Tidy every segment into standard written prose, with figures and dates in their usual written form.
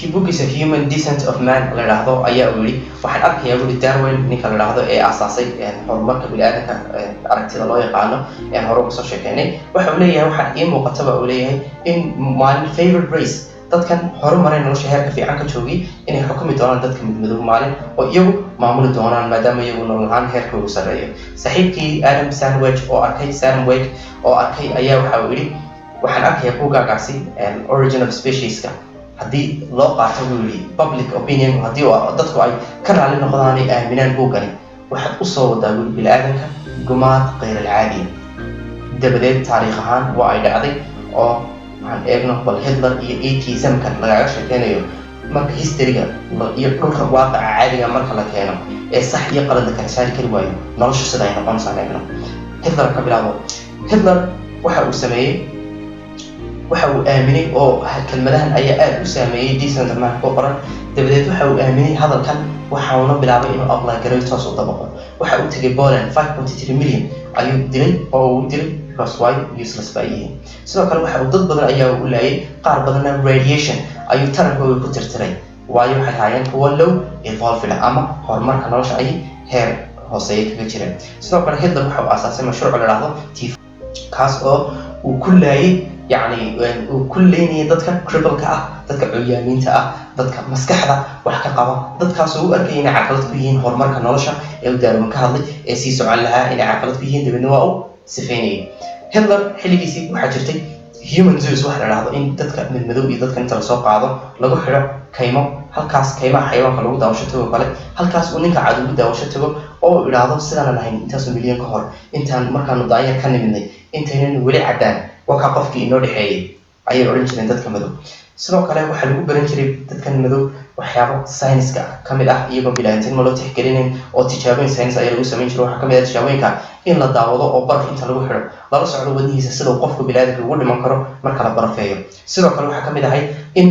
book is a human descent of man la yiraahdo ayaa uu yiri waxaan arkayaa weli Darwin ninka la yiraahdo ee aasaasay horumarka bini'aadamka aragtida loo yaqaano hore uga soo sheekeynay waxa uu leeyahay waxaan ii muuqataba uu leeyahay in maalin favorite race dadkan horumaray nolosha heerka fiican ka joogay inay xukumi doonaan dadka midmadow maalin oo iyagu maamuli doonaan maadaama iyagu nolol ahaan heerka ugu sarreeyo saaxiibkii Adam Sandwich oo arkay ayaa waxa uu yiri waxaan arkayaa buugaagaasi origin of specieska haddii loo qaato wuu yiri public opinion haddii dadku ay ka raali noqdaan ay aaminaan buugani waxaad u soo wadaa wili bini'aadamka gumaad غير العادي dabadeed taariikh ahaan waa ay dhacday oo waxaan eegno bal Hitler iyo atheism-kan laga sheekeynayo marka history-ga iyo dhulka waaqaca caadiga marka la keeno ee sax iyo qalad kala saari kari waayo nolosha sida ay noqonaysaa eegno Hitler ka bilaabo Hitler waxa uu sameeyay waxa uu aaminay oo kelmadahan ayaa aad u saameeyay decent man ku qoran dabadeed waxa uu aaminay hadalkan waxa uu bilaabay inuu apply gareeyo toos u dabaqo waxa uu tagay Poland 5.3 million ayuu dilay oo uu dilay because why useless by yihiin sidoo kale waxa uu dad badan ayaa u laayay qaar badanna radiation ayuu tarankooda ku tirtiray waayo waxay hayeen kuwa low evolved ama horumarka nolosha ay heer hooseeya kaga jireen sidoo kale Hitler waxa uu aasaasay mashruuc la yiraahdo kaas oo uu ku laayay يعني وكلين يدك cripple كأ دتك عيامين تأ دتك مسكحة وحكي قبا دتك سووا أركين عقلت بيهن هرمر كنالشة يودار مكهضي يسيسوا علىها إن عقلت بيهن دبنواء سفيني هتلر حلي بيسي وحجرتي human zoos واحد على هذا إن دتك من مدو يدتك أنت رسوق عضو لقوا حرا كيما هل كاس كيما حيوان كلو داوشته وقال هل كاس ونك عدو داوشته أو إلى هذا السنة نحين أنت سمليون كهر أنت مركان ضايع كان مني أنت هنا ولي عدان وكا qofkii inoo dhaxeeyay ayay oran jireen dadka madow sidoo kale waxa lagu baran jiray dadkan madow waxyaabo sayniska kamid ah iyagoo bilaantin ma loo tixgelinin oo tijaabooyin saynis ay lagu sameyn jiray waxa kamid ah tijaabooyinka in la daawado oo baraf inta lagu xiro lala socdo wadnihiisa sida qofku bilaadka ugu dhiman karo marka la barafeeyo sidoo kale waxa kamid ah in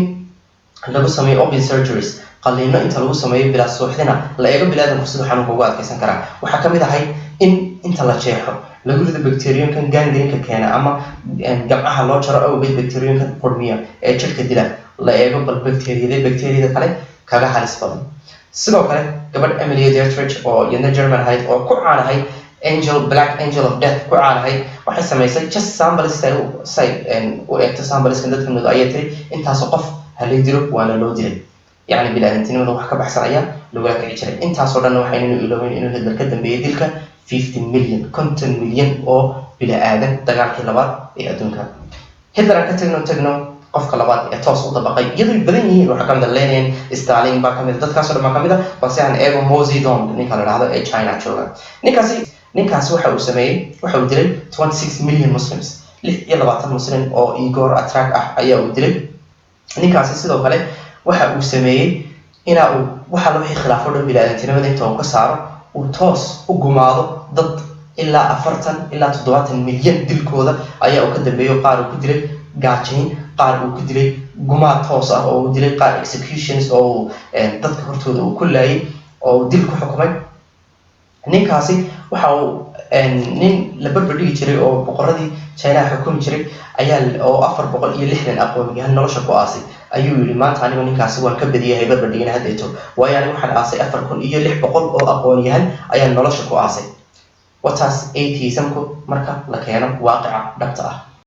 lagu sameeyo open surgeries qalliino inta lagu sameeyo bilaa suuxdina la eego bilaadku sida xanuunka ugu adkeysan kara waxa kamid ah in inta la jeexo lagu rido bacteriumkan gangrene keena ama gamcaha loo jaro oo bacteriumkan qurmiya ee jirka dila la eego bal bacteriyada kale kaga halis badan sidoo kale gabadh Emily Dietrich oo iyana German ahayd oo ku caanahay black angel of death ku caanahay waxay sameysay just samples u eegto samples kan dadka ay tiri intaas qof halay dilo waana loo dilay يعني بالأنتينيمة وحكى بحث عليها لو لك عشرة أنت صورنا وحين إنه هذا الكلام بيدلك 50 مليون كنتن مليون أو بلا آدم تجعل كلابات أدونك هذا تجنو قف كلابات يتواصل طبقي يدري بدني وحكم دلين استعلين باكم إذا تكسر ما كم إذا بس يعني إيجو موزي دون نيكال هذا China شغله نيكاسي وحول سماي وحول دليل 26 مليون مسلمز يلا بعض المسلمين أو إيجور أتراك أيا ودليل نيكاسي سيدو كله waxa uu sameeyay ina uu waxa loo khilaafo dhan bilaantinimada inta uu ka saaro uu toos u gumaado dad ilaa 40 ilaa 70 milyan dilkooda ayaa uu ka dambeeyo qaar uu ku dilay gaajayn qaar uu ku dilay gumaad toos ah oo uu dilay qaar executions oo dadka hortooda uu ku laayay oo dil ku xukumay ninkaasi waxa uu nin la barbardhigi jiray oo boqoradii China xukumi jiray ayaa oo 460 aqoon-yahan nolosha ku aasay ayuu yiri maanta anigu ninkaasi waan ka badiyay barbardhigina hadayto waayo waxaan aasay 4600 oo aqoon-yahan ayaa nolosha ku aasay wataas atheism-ku marka la keeno waaqica dhabta ah